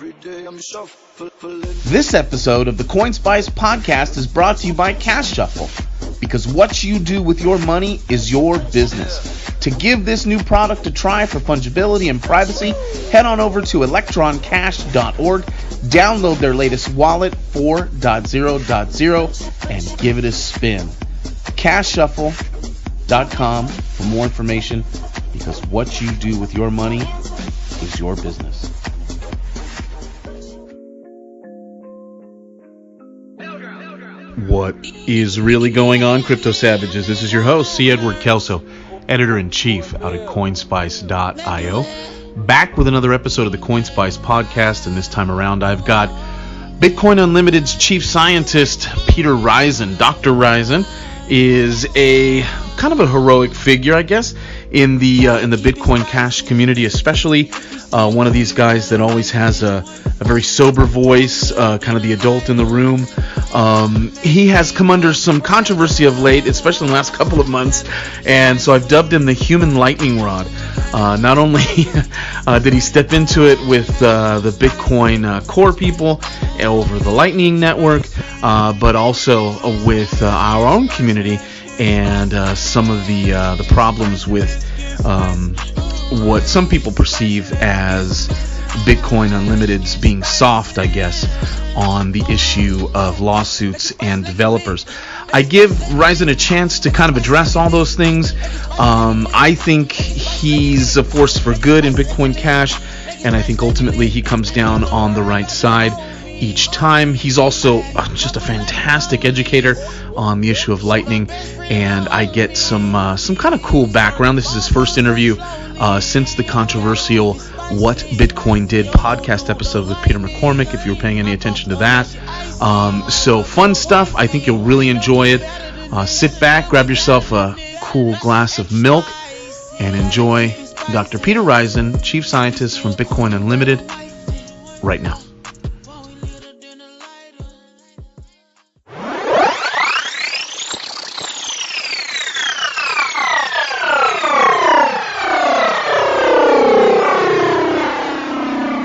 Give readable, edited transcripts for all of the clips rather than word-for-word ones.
This episode of the CoinSpice podcast is brought to you by Cash Shuffle, because what you do with your money is your business. To give this new product a try for fungibility and privacy, head on over to electroncash.org, download their latest wallet 4.0.0, and give it a spin. CashShuffle.com for more information, because what you do with your money is your business. What is really going on, Crypto Savages? This is your host, C. Edward Kelso, Editor-in-Chief out at CoinSpice.io. Back with another episode of the CoinSpice podcast, and this time around I've got Bitcoin Unlimited's Chief Scientist, Peter Rizun. Dr. Rizun is a kind of a heroic figure, I guess, in the Bitcoin Cash community, especially one of these guys that always has a very sober voice, kind of the adult in the room. He has come under some controversy of late, especially in the last couple of months, and so I've dubbed him the human lightning rod. Not only did he step into it with the Bitcoin core people over the Lightning Network, but also with our own community and some of the problems with what some people perceive as Bitcoin Unlimited's being soft, I guess, on the issue of lawsuits and developers. I give Rizun a chance to kind of address all those things. I think he's a force for good in Bitcoin Cash, and I think ultimately he comes down on the right side each time. He's also just a fantastic educator on the issue of Lightning, and I get some kind of cool background. This is his first interview since the controversial What Bitcoin Did podcast episode with Peter McCormick, if you were paying any attention to that. So fun stuff. I think you'll really enjoy it. Sit back, grab yourself a cool glass of milk, and enjoy Dr. Peter Rizun, Chief Scientist from Bitcoin Unlimited, right now.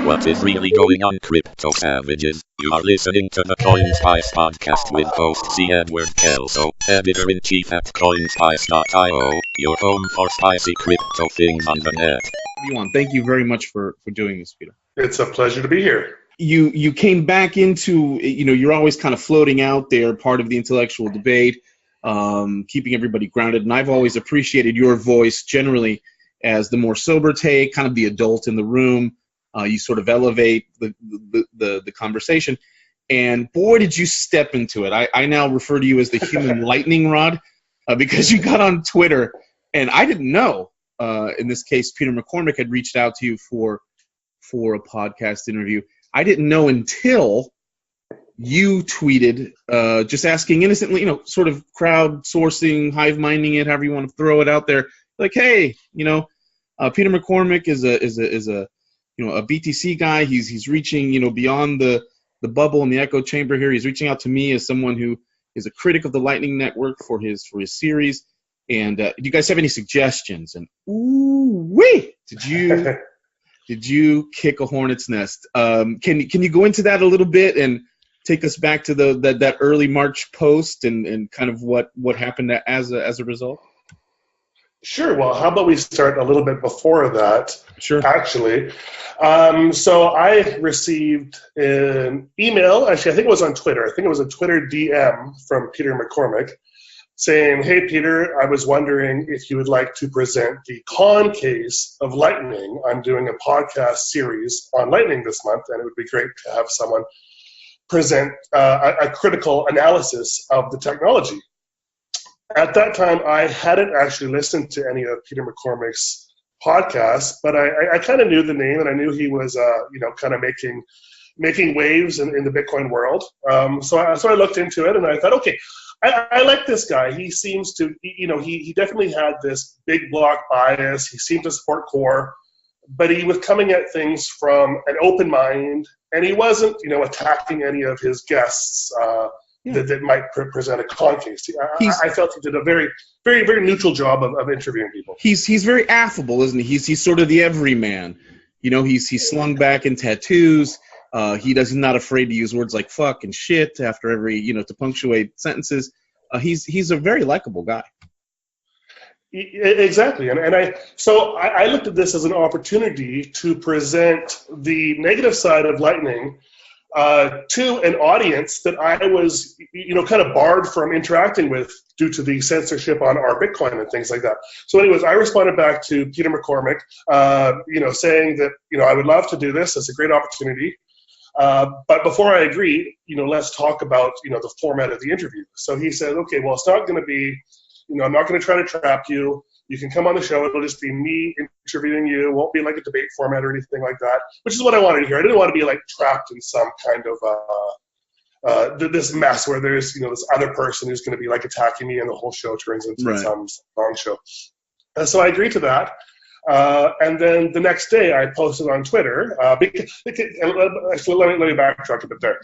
What is really going on, Crypto Savages? You are listening to the CoinSpice podcast with host C. Edward Kelso, Editor-in-Chief at CoinSpice.io, your home for spicy crypto things on the net. Thank you very much for doing this, Peter. It's a pleasure to be here. You came back into, you're always kind of floating out there, part of the intellectual debate, keeping everybody grounded, and I've always appreciated your voice generally as the more sober take, kind of the adult in the room. You sort of elevate the conversation, and boy, did you step into it. I now refer to you as the human lightning rod because you got on Twitter, and I didn't know, in this case, Peter McCormick had reached out to you for a podcast interview. I didn't know until you tweeted, just asking innocently, sort of crowdsourcing, hive minding it, however you want to throw it out there, like, hey, Peter McCormick is a a BTC guy. He's reaching, beyond the bubble and the echo chamber here. He's reaching out to me as someone who is a critic of the Lightning Network for his series. And do you guys have any suggestions? And ooh-wee, did you kick a hornet's nest? Can you go into that a little bit and take us back to that early March post and kind of what happened as a result? Sure. Well, how about we start a little bit before that? Sure. Actually, so I received an email. Actually, I think it was on Twitter. I think it was a Twitter DM from Peter McCormick saying, "Hey, Peter, I was wondering if you would like to present the con case of Lightning. I'm doing a podcast series on Lightning this month, and it would be great to have someone present a critical analysis of the technology." At that time, I hadn't actually listened to any of Peter McCormick's podcasts, but I kind of knew the name, and I knew he was, kind of making waves in the Bitcoin world. So I looked into it, and I thought, okay, I like this guy. He seems to, he definitely had this big block bias. He seemed to support core, but he was coming at things from an open mind, and he wasn't, attacking any of his guests. That might present a con case. I felt he did a very, very, very neutral job of interviewing people. He's very affable, isn't he? He's sort of the everyman. He's slung back in tattoos. He's not afraid to use words like fuck and shit after every, to punctuate sentences. He's a very likable guy. Exactly, and I looked at this as an opportunity to present the negative side of Lightning to an audience that I was, kind of barred from interacting with due to the censorship on our Bitcoin and things like that. So anyways, I responded back to Peter McCormick, saying that, I would love to do this. It's a great opportunity. But before I agreed, let's talk about, the format of the interview. So he said, okay, well, it's not going to be, I'm not going to try to trap you. You can come on the show. It'll just be me interviewing you. It won't be like a debate format or anything like that, which is what I wanted to hear. I didn't want to be like trapped in some kind of this mess where there's, this other person who's going to be like attacking me and the whole show turns into some long show. And so I agreed to that. And then the next day I posted on Twitter, actually, let me backtrack a bit there.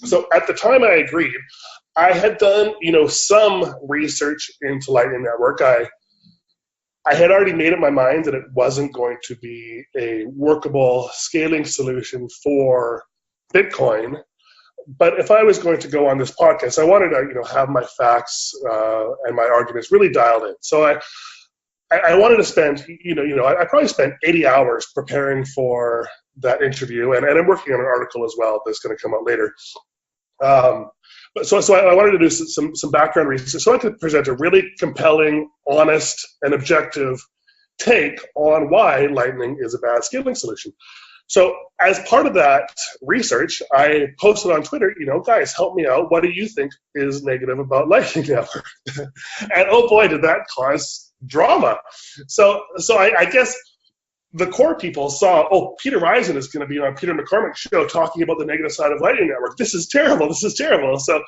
So at the time I agreed, I had done, some research into Lightning Network. I had already made up my mind that it wasn't going to be a workable scaling solution for Bitcoin. But if I was going to go on this podcast, I wanted to, have my facts and my arguments really dialed in. So I wanted to spend, I probably spent 80 hours preparing for that interview, and I'm working on an article as well that's going to come out later. So I wanted to do some background research so I could present a really compelling, honest, and objective take on why Lightning is a bad scaling solution. So as part of that research, I posted on Twitter, guys, help me out. What do you think is negative about Lightning Network? And oh boy, did that cause drama. So I guess the core people saw, Peter Rizun is going to be on Peter McCormick's show talking about the negative side of Lightning Network. This is terrible. So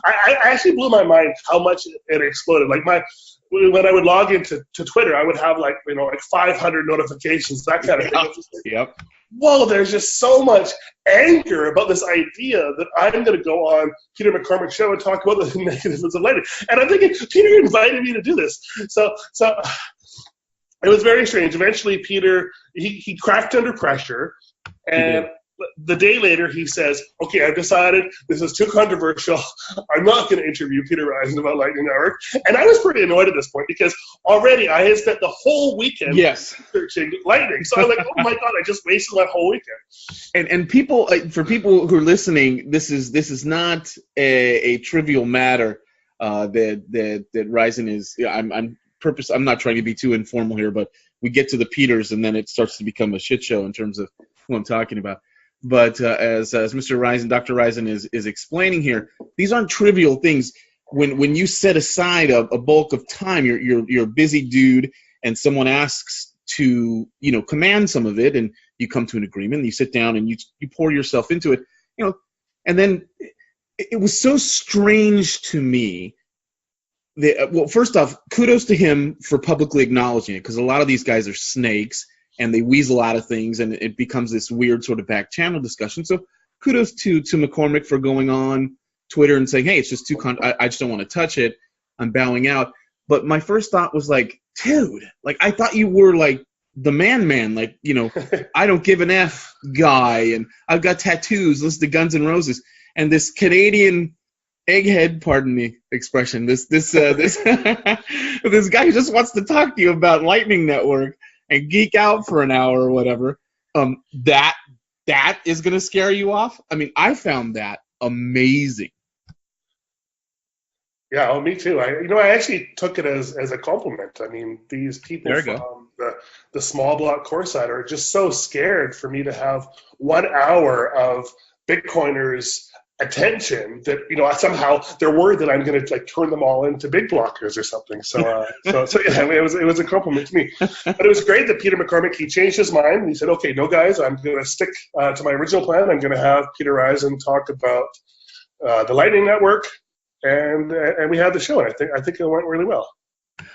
I actually blew my mind how much it exploded. Like when I would log into Twitter, I would have like 500 notifications, that kind of thing. Yep. Whoa, there's just so much anger about this idea that I'm going to go on Peter McCormick's show and talk about the negatives of Lightning. And I'm thinking, Peter invited me to do this. So it was very strange. Eventually, Peter, he cracked under pressure, and the day later he says, okay, I've decided this is too controversial. I'm not going to interview Peter Rizun about Lightning Network. And I was pretty annoyed at this point because already I had spent the whole weekend researching Lightning. So I was like, oh my God, I just wasted that whole weekend. And people, for people who are listening, this is not a trivial matter that Rizun is. I'm not trying to be too informal here, but we get to the Peters and then it starts to become a shit show in terms of who I'm talking about. But as Mr. Rizun, Dr. Rizun is explaining here, these aren't trivial things. When you set aside a bulk of time, you're a busy dude, and someone asks to command some of it, and you come to an agreement. And you sit down and you pour yourself into it, and then it was so strange to me. Well, first off, kudos to him for publicly acknowledging it, because a lot of these guys are snakes and they weasel out of things, and it becomes this weird sort of back channel discussion. So kudos to McCormick for going on Twitter and saying, hey, it's just I just don't want to touch it. I'm bowing out. But my first thought was like, dude, like I thought you were like the man, like, I don't give an F guy, and I've got tattoos, listen to Guns N' Roses, and this Canadian egghead, pardon the expression, this this guy who just wants to talk to you about Lightning Network and geek out for an hour or whatever, that is going to scare you off? I mean, I found that amazing. Yeah, me too. I actually took it as a compliment. I mean, these people from the small block core side are just so scared for me to have 1 hour of Bitcoiners' attention that somehow they're worried that I'm going to like turn them all into big blockers or something. So yeah, it was a compliment to me. But it was great that Peter McCormick, he changed his mind and he said, okay, no guys, I'm going to stick to my original plan. I'm going to have Peter Rizun talk about the Lightning Network, and we had the show, and I think it went really well.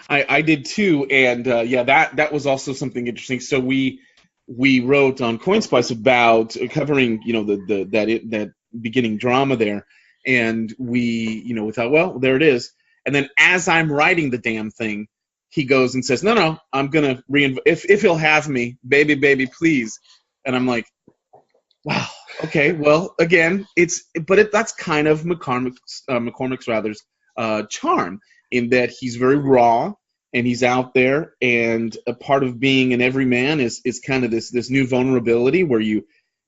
I did too, and that was also something interesting. So we wrote on CoinSpice about covering that beginning drama there, and we thought, well, there it is. And then as I'm writing the damn thing, he goes and says, no, I'm gonna if he'll have me, baby please. And I'm like, Wow. Okay. Well, again, that's kind of McCormick's rather's charm, in that he's very raw and he's out there, and a part of being an everyman is kind of this new vulnerability where you,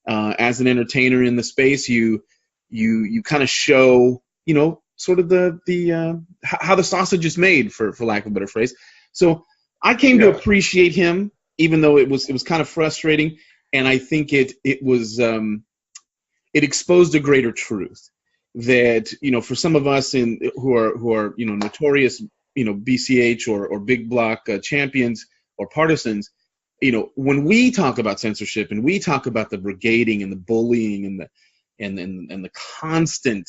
as an entertainer in the space, you kind of show, sort of the how the sausage is made, for lack of a better phrase. So I came to appreciate him, even though it was kind of frustrating. And I think it exposed a greater truth that, for some of us who are notorious, BCH or big block champions or partisans, when we talk about censorship and we talk about the brigading and the bullying and the constant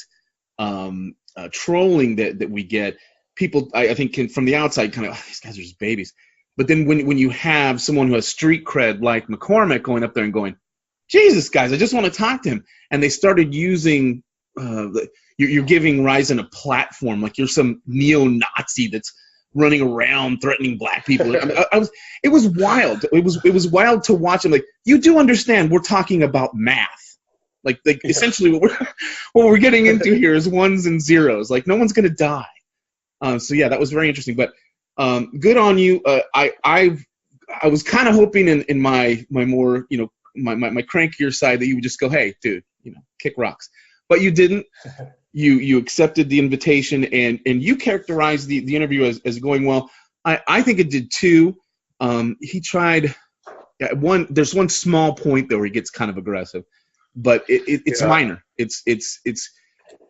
trolling that we get, people, I think, from the outside kind of, these guys are just babies. But then when you have someone who has street cred like McCormick going up there and going, Jesus, guys, I just want to talk to him. And they started using, you're giving Rizun a platform, like you're some neo-Nazi that's running around threatening black people. It was wild. It was wild to watch him. Like, you do understand we're talking about math. Like essentially what we're getting into here is ones and zeros. Like, no one's going to die. So yeah, that was very interesting. But good on you. I was kind of hoping in my more, my crankier side that you would just go, hey, dude, kick rocks. But you didn't. You accepted the invitation, and you characterized the interview as going well. I think it did too. He tried there's one small point though where he gets kind of aggressive, but it's minor. It's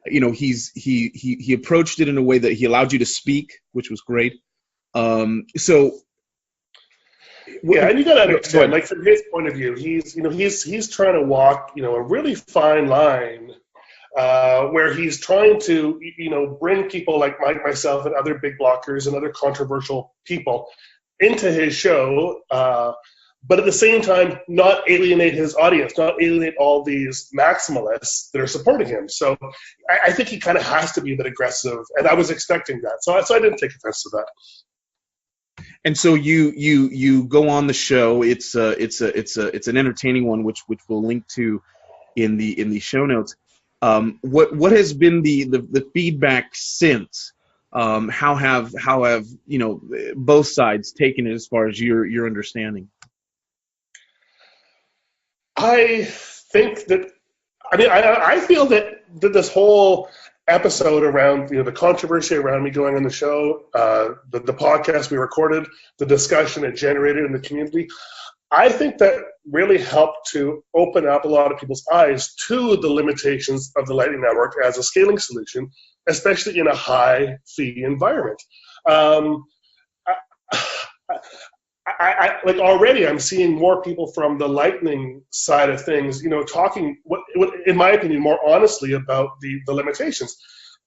he approached it in a way that he allowed you to speak, which was great. So yeah, and you got to understand, like, from his point of view, he's trying to walk, a really fine line, where he's trying to, bring people like myself and other big blockers and other controversial people into his show, but at the same time, not alienate his audience, not alienate all these maximalists that are supporting him. So I think he kind of has to be a bit aggressive, and I was expecting that. So I didn't take offense to that. And so you go on the show. It's an entertaining one, which we'll link to in the show notes. What has been the feedback since? How have both sides taken it as far as your understanding? I think that, I feel that this whole episode around, the controversy around me going on the show, the podcast we recorded, the discussion it generated in the community, I think that really helped to open up a lot of people's eyes to the limitations of the Lightning Network as a scaling solution, especially in a high fee environment. Like, already I'm seeing more people from the Lightning side of things, talking, what in my opinion, more honestly about the limitations.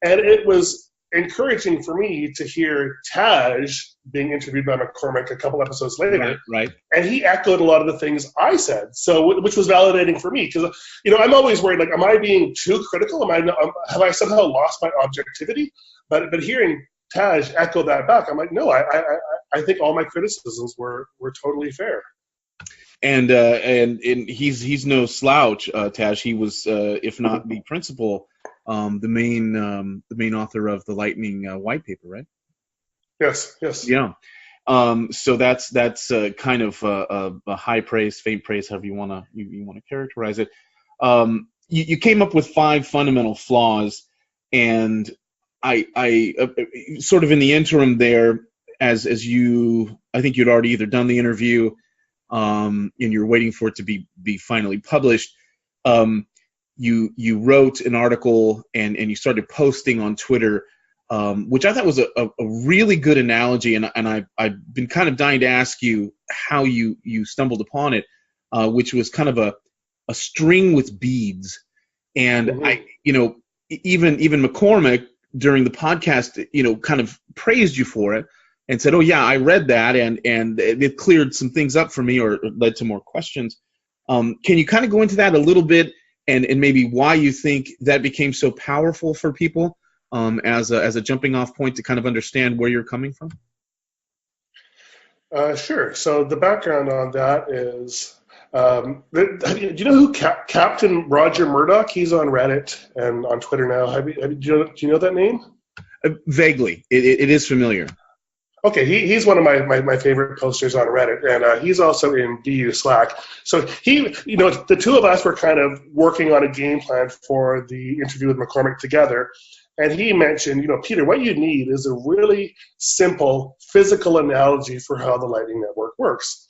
And it was encouraging for me to hear Taj being interviewed by McCormick a couple episodes later. Right. And he echoed a lot of the things I said, which was validating for me. Because, I'm always worried, like, am I being too critical? Have I somehow lost my objectivity? But hearing Taj echo that back, I'm like, no, I think all my criticisms were totally fair. And he's no slouch, Taj. He was, if not the principal, the main author of the Lightning white paper, right? Yes. Yeah. So that's kind of a high praise, faint praise, however you want to characterize it. You came up with 5 fundamental flaws, and I sort of in the interim there, as I think you'd already either done the interview, and you're waiting for it to be finally published. You wrote an article and you started posting on Twitter, which I thought was a really good analogy, and I've been kind of dying to ask you how you stumbled upon it, which was kind of a string with beads. And mm-hmm. Even McCormick during the podcast, kind of praised you for it and said, oh yeah, I read that, and it cleared some things up for me, or led to more questions. Can you kind of go into that a little bit, and maybe why you think that became so powerful for people, as a jumping off point to kind of understand where you're coming from? Sure. So the background on that is, Do you know who Captain Roger Murdoch? He's on Reddit and on Twitter now. Do you know that name? Vaguely. It is familiar. Okay, he's one of my favorite posters on Reddit, and he's also in BU Slack. So the two of us were kind of working on a game plan for the interview with McCormick together, and he mentioned, Peter, what you need is a really simple physical analogy for how the Lightning Network works.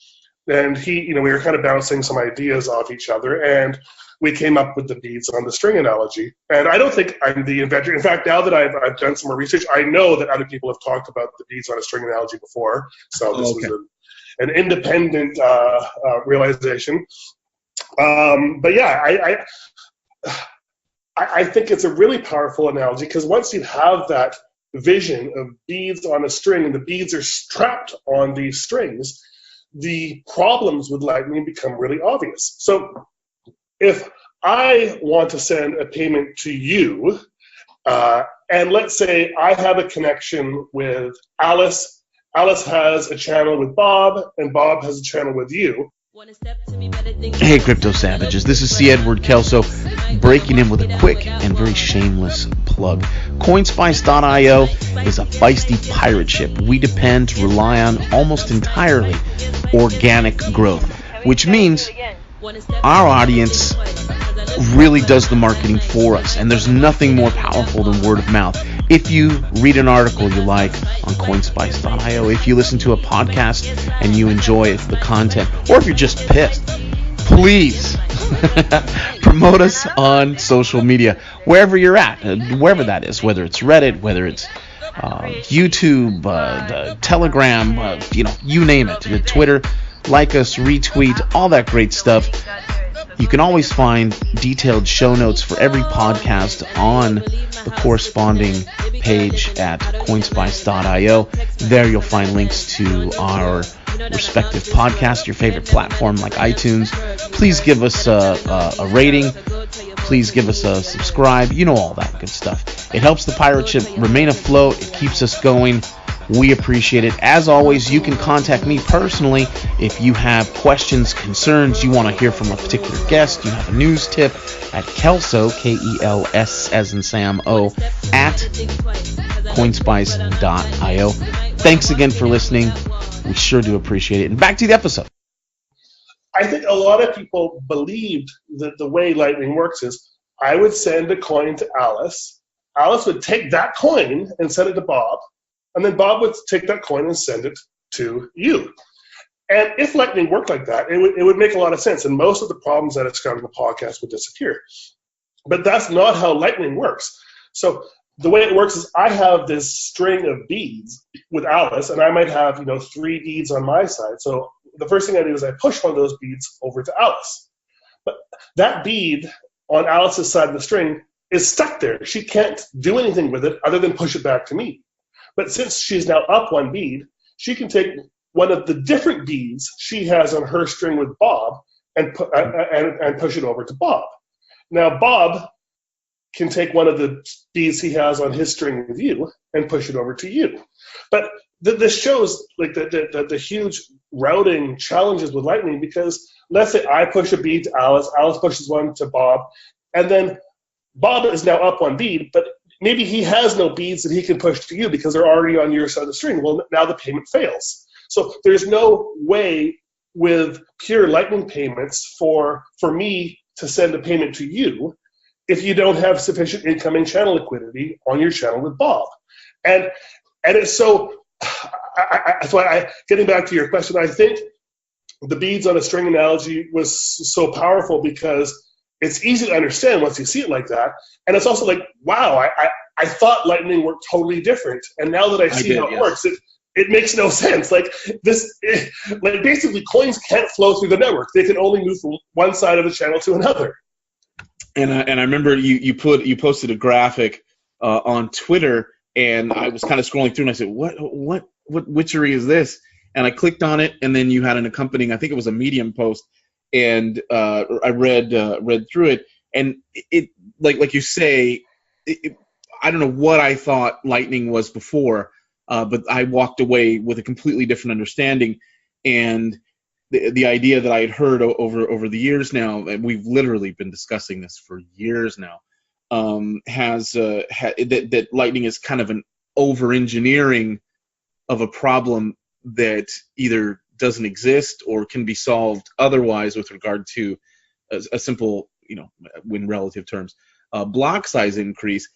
And we were kind of bouncing some ideas off each other, and we came up with the beads on the string analogy. And I don't think I'm the inventor. In fact, now that I've done some more research, I know that other people have talked about the beads on a string analogy before. So this was an independent realization. But yeah, I think it's a really powerful analogy, because once you have that vision of beads on a string and the beads are strapped on these strings, the problems with Lightning become really obvious. So if I want to send a payment to you, and let's say I have a connection with Alice, Alice has a channel with Bob, and Bob has a channel with you. Hey, Crypto Savages, this is C. Edward Kelso breaking in with a quick and very shameless plug. CoinSpice.io is a feisty pirate ship. We rely on almost entirely organic growth, which means our audience really does the marketing for us, and there's nothing more powerful than word of mouth. If you read an article you like on CoinSpice.io, if you listen to a podcast and you enjoy the content, or if you're just pissed, please promote us on social media, wherever you're at, wherever that is, whether it's Reddit, whether it's YouTube, the Telegram, you name it, Twitter. Like us, retweet, all that great stuff. You can always find detailed show notes for every podcast on the corresponding page at coinspice.io. There you'll find links to our respective podcasts, your favorite platform like iTunes. Please give us a rating. Please give us a subscribe. All that good stuff. It helps the pirate ship remain afloat. It keeps us going. We appreciate it. As always, you can contact me personally if you have questions, concerns, you want to hear from a particular guest, you have a news tip, at Kelso, K-E-L-S as in Sam O, at coinspice.io. Thanks again for listening. We sure do appreciate it. And back to the episode. I think a lot of people believed that the way Lightning works is I would send a coin to Alice. Alice would take that coin and send it to Bob. And then Bob would take that coin and send it to you. And if Lightning worked like that, it would make a lot of sense. And most of the problems that it's got in the podcast would disappear. But that's not how Lightning works. So the way it works is I have this string of beads with Alice, and I might have 3 beads on my side. So the first thing I do is I push one of those beads over to Alice. But that bead on Alice's side of the string is stuck there. She can't do anything with it other than push it back to me. But since she's now up one bead, she can take one of the different beads she has on her string with Bob and push it over to Bob. Now Bob can take one of the beads he has on his string with you and push it over to you. But this shows like the huge routing challenges with Lightning, because let's say I push a bead to Alice, Alice pushes one to Bob, and then Bob is now up one bead, but maybe he has no beads that he can push to you because they're already on your side of the string. Well, now the payment fails. So there's no way with pure Lightning payments for me to send a payment to you if you don't have sufficient incoming channel liquidity on your channel with Bob. And it's so, that's why getting back to your question, I think the beads on a string analogy was so powerful because it's easy to understand once you see it like that. And it's also like, wow, I thought Lightning worked totally different. And now that I see how it works, it makes no sense. Like basically coins can't flow through the network. They can only move from one side of the channel to another. And I remember you posted a graphic on Twitter, and I was kind of scrolling through and I said, what witchery is this? And I clicked on it, and then you had an accompanying, I think it was a Medium post, and I read through it, and it like you say, I don't know what I thought Lightning was before, but I walked away with a completely different understanding. And the idea that I had heard over the years now, and we've literally been discussing this for years now, that Lightning is kind of an over-engineering of a problem that either doesn't exist or can be solved otherwise with regard to a simple, in relative terms, block size increase.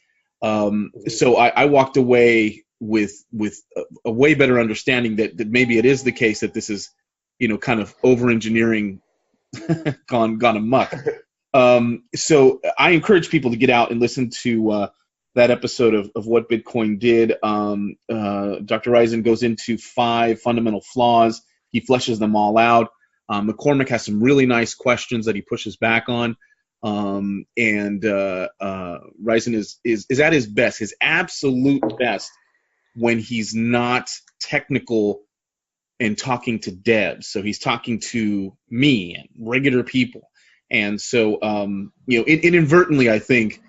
So I walked away with a way better understanding that maybe it is the case that this is, kind of over-engineering gone amok. So I encourage people to get out and listen to that episode of What Bitcoin Did. Dr. Rizun goes into 5 fundamental flaws. He fleshes them all out. McCormick has some really nice questions that he pushes back on. And Rizun is at his best, his absolute best, when he's not technical and talking to devs. So he's talking to me and regular people. And so, inadvertently, I think,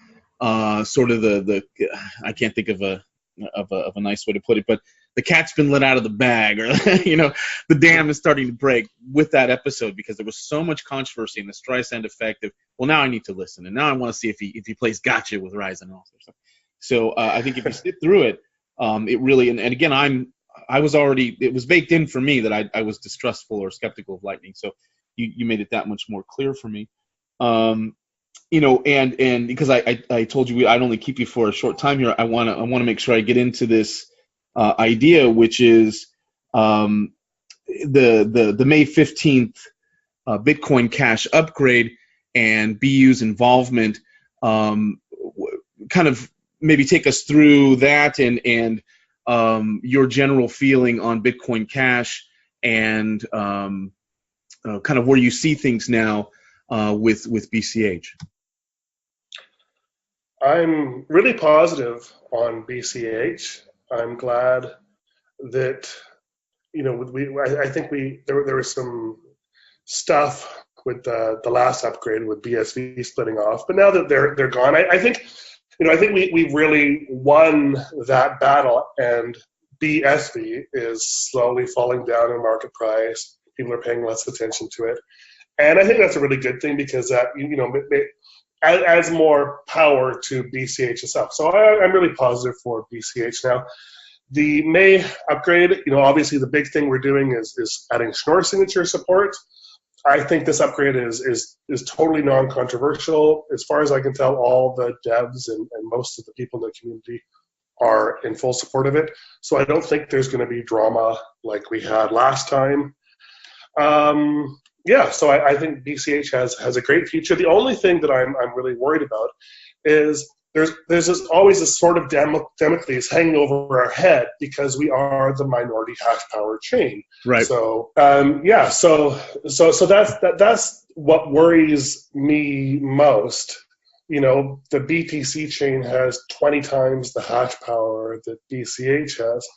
sort of the I can't think of a nice way to put it, but the cat's been let out of the bag, or the dam is starting to break with that episode, because there was so much controversy in the Streisand effect of, well, now I need to listen, and now I want to see if he plays gotcha with Rizun and all that stuff. So I think if you sit through it, it really, and again, it was baked in for me that I was distrustful or skeptical of Lightning. So you made it that much more clear for me. And because I told you I'd only keep you for a short time here, I want to make sure I get into this idea, which is the May 15th Bitcoin Cash upgrade and BU's involvement. Kind of maybe take us through that and your general feeling on Bitcoin Cash and kind of where you see things now with BCH. I'm really positive on BCH. I'm glad that, I think there was some stuff with the last upgrade with BSV splitting off, but now that they're gone, I think we've really won that battle, and BSV is slowly falling down in market price. People are paying less attention to it. And I think that's a really good thing, because that, adds more power to BCH itself. So I'm really positive for BCH now. The May upgrade, obviously the big thing we're doing is adding Schnorr signature support. I think this upgrade is totally non-controversial. As far as I can tell, all the devs and most of the people in the community are in full support of it. So I don't think there's going to be drama like we had last time. So I think BCH has a great future. The only thing that I'm really worried about is there's always this sort of Damocles hanging over our head, because we are the minority hash power chain. Right. So so that's what worries me most. The BTC chain has 20 times the hash power that BCH has.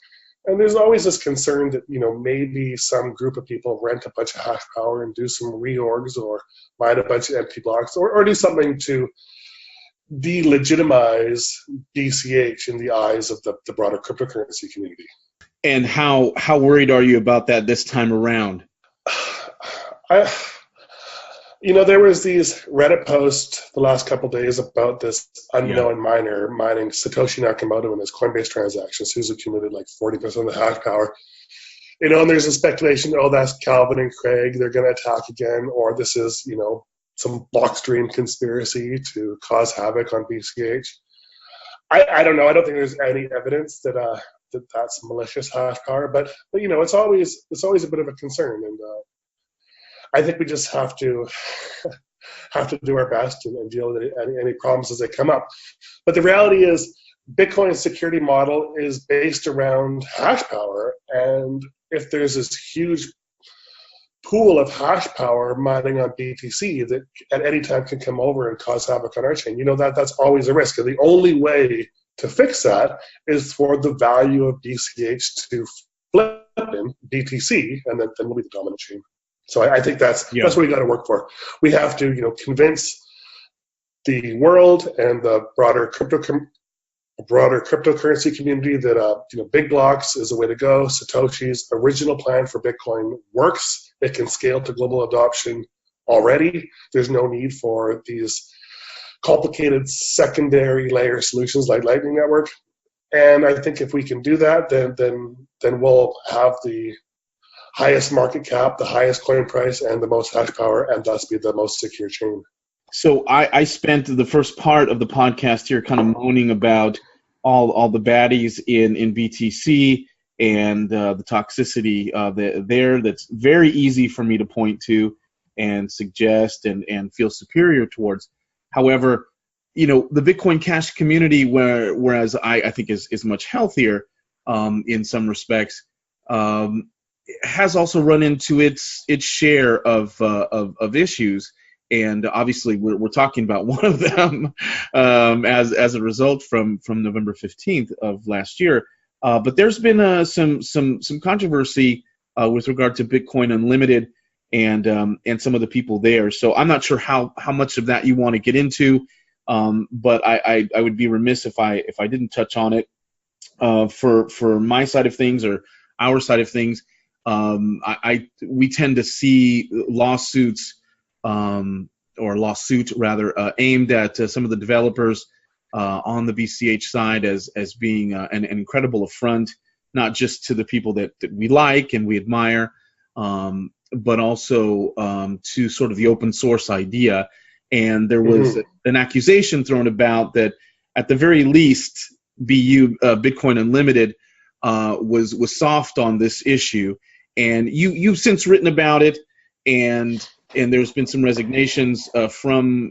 And there's always this concern that, maybe some group of people rent a bunch of hash power and do some reorgs or mine a bunch of empty blocks or do something to delegitimize BCH in the eyes of the broader cryptocurrency community. And how worried are you about that this time around? There was these Reddit posts the last couple of days about this unknown miner mining Satoshi Nakamoto in his Coinbase transactions, who's accumulated like 40% of the hash power. And there's a speculation, that's Calvin and Craig, they're going to attack again, or this is, some Blockstream conspiracy to cause havoc on BCH. I don't know. I don't think there's any evidence that that's malicious hash power, but it's always a bit of a concern, and I think we just have to do our best and deal with any problems as they come up. But the reality is, Bitcoin's security model is based around hash power, and if there's this huge pool of hash power mining on BTC that at any time can come over and cause havoc on our chain, that's always a risk. And the only way to fix that is for the value of BCH to flip in BTC, and then we'll be the dominant chain. So I think that's what we got to work for. We have to, convince the world and the broader crypto a broader cryptocurrency community that big blocks is the way to go. Satoshi's original plan for Bitcoin works. It can scale to global adoption already. There's no need for these complicated secondary layer solutions like Lightning Network. And I think if we can do that, then we'll have the highest market cap, the highest coin price, and the most hash power, and thus be the most secure chain. So I spent the first part of the podcast here kind of moaning about all the baddies in BTC and the toxicity there that's very easy for me to point to and suggest and feel superior towards. However, the Bitcoin Cash community, whereas I think is much healthier in some respects, has also run into its share of issues. And obviously, we're talking about one of them as a result from November 15th of last year. But there's been some controversy with regard to Bitcoin Unlimited and some of the people there. So I'm not sure how much of that you want to get into, but I would be remiss if I didn't touch on it. For my side of things or our side of things, we tend to see lawsuits. Or lawsuit rather, aimed at some of the developers on the BCH side as being an incredible affront, not just to the people that we like and we admire, but also to sort of the open source idea. And there was an accusation thrown about that at the very least, Bitcoin Unlimited was soft on this issue. And you've since written about it, and there's been some resignations from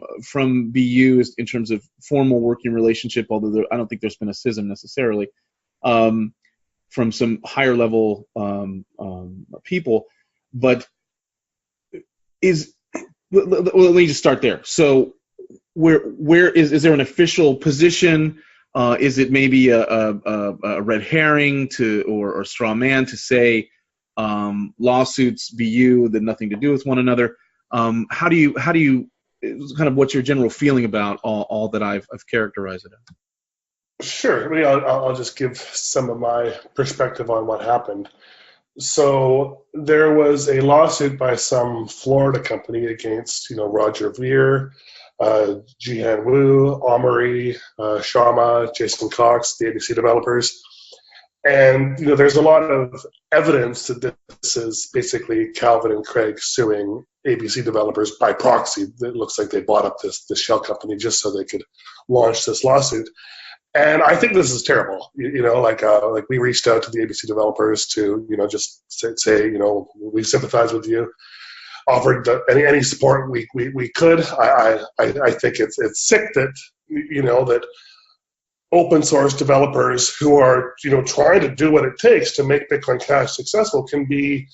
BU in terms of formal working relationship, although I don't think there's been a schism necessarily, from some higher level people. But let me just start there. So where is there an official position? Is it maybe a red herring or straw man to say lawsuits BU that nothing to do with one another? How do you kind of what's your general feeling about all that I've characterized it as? Sure. I'll just give some of my perspective on what happened. So there was a lawsuit by some Florida company against Roger Ver, Jihan Wu, Omri, Sharma, Jason Cox, the ABC developers. And there's a lot of evidence that this is basically Calvin and Craig suing ABC developers by proxy. It looks like they bought up this shell company just so they could launch this lawsuit. And I think this is terrible. Like we reached out to the ABC developers to just say we sympathize with you, offered any support we could. I think it's sick that that open source developers who are trying to do what it takes to make Bitcoin Cash successful can be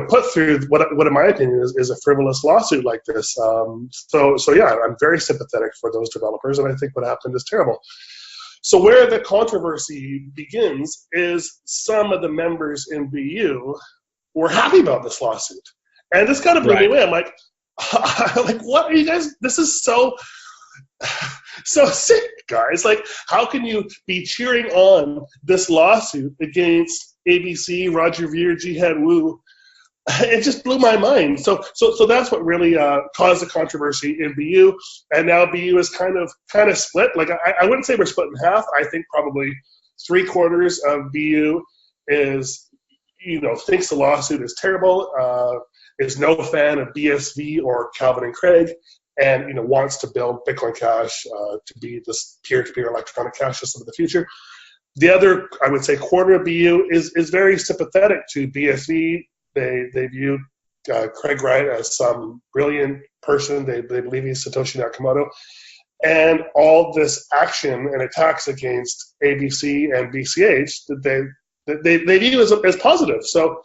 put through what in my opinion is a frivolous lawsuit like this. So yeah, I'm very sympathetic for those developers, and I think what happened is terrible. So where the controversy begins is some of the members in BU were happy about this lawsuit, and this kind of blew me away. I'm like, what are you guys? This is so sick, guys. Like, how can you be cheering on this lawsuit against ABC, Roger Ver, Jihan Wu? It just blew my mind. So that's what really caused the controversy in BU, and now BU is kind of split. Like I wouldn't say we're split in half. I think probably 3/4 of BU is thinks the lawsuit is terrible, is no fan of BSV or Calvin and Craig, and wants to build Bitcoin Cash to be this peer-to-peer electronic cash system of the future. The other, I would say, quarter of BU is very sympathetic to BSV. They view Craig Wright as some brilliant person. They believe he's Satoshi Nakamoto. And all this action and attacks against ABC and BCH that they view as positive. So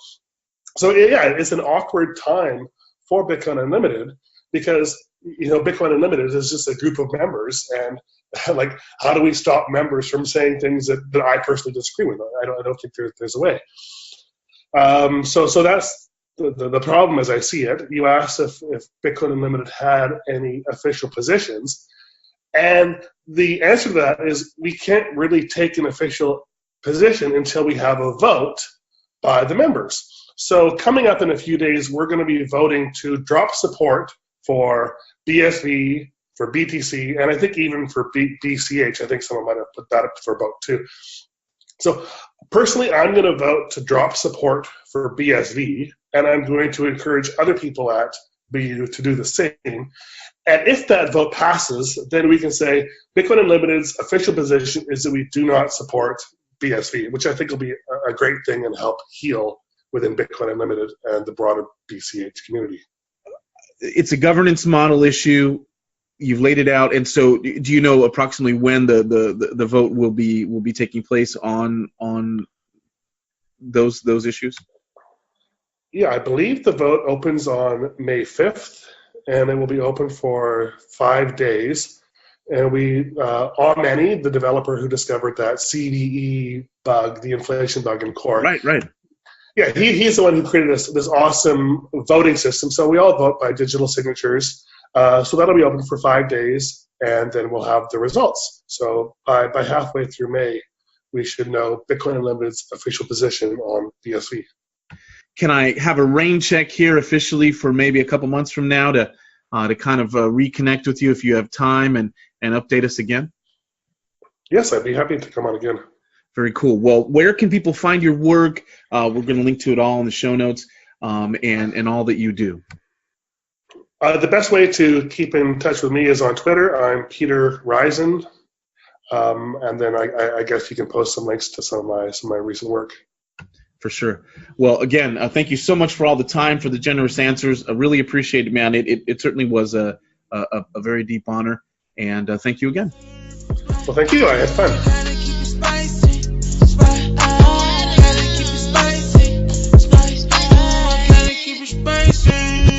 yeah, it's an awkward time for Bitcoin Unlimited because Bitcoin Unlimited is just a group of members, and like, how do we stop members from saying things that I personally disagree with? I don't think there's a way. So that's the problem as I see it. You asked if Bitcoin Unlimited had any official positions, And the answer to that is we can't really take an official position until we have a vote by the members. So coming up in a few days, we're going to be voting to drop support for BSV, for BTC, and I think even for BCH. I think someone might have put that up for a vote too. So personally, I'm going to vote to drop support for BSV, and I'm going to encourage other people at BU to do the same. And if that vote passes, then we can say Bitcoin Unlimited's official position is that we do not support BSV, which I think will be a great thing and help heal within Bitcoin Unlimited and the broader BCH community. It's a governance model issue. You've laid it out, and so do you know approximately when the vote will be taking place on those issues? Yeah, I believe the vote opens on May 5th, and it will be open for 5 days. And we, Amani, the developer who discovered that CVE bug, the inflation bug in Core. Right. Yeah, he's the one who created this awesome voting system. So we all vote by digital signatures. So that'll be open for 5 days, and then we'll have the results. So by halfway through May, we should know Bitcoin Unlimited's official position on BSV. Can I have a rain check here officially for maybe a couple months from now to kind of reconnect with you if you have time and update us again? Yes, I'd be happy to come on again. Very cool. Well, where can people find your work? We're going to link to it all in the show notes and all that you do. The best way to keep in touch with me is on Twitter. I'm Peter Rizun. And then I guess you can post some links to some of my recent work. For sure. Well, again, thank you so much for all the time, for the generous answers. I really appreciate it, man. It certainly was a very deep honor. And thank you again. Well, thank you. I had fun. Spicy.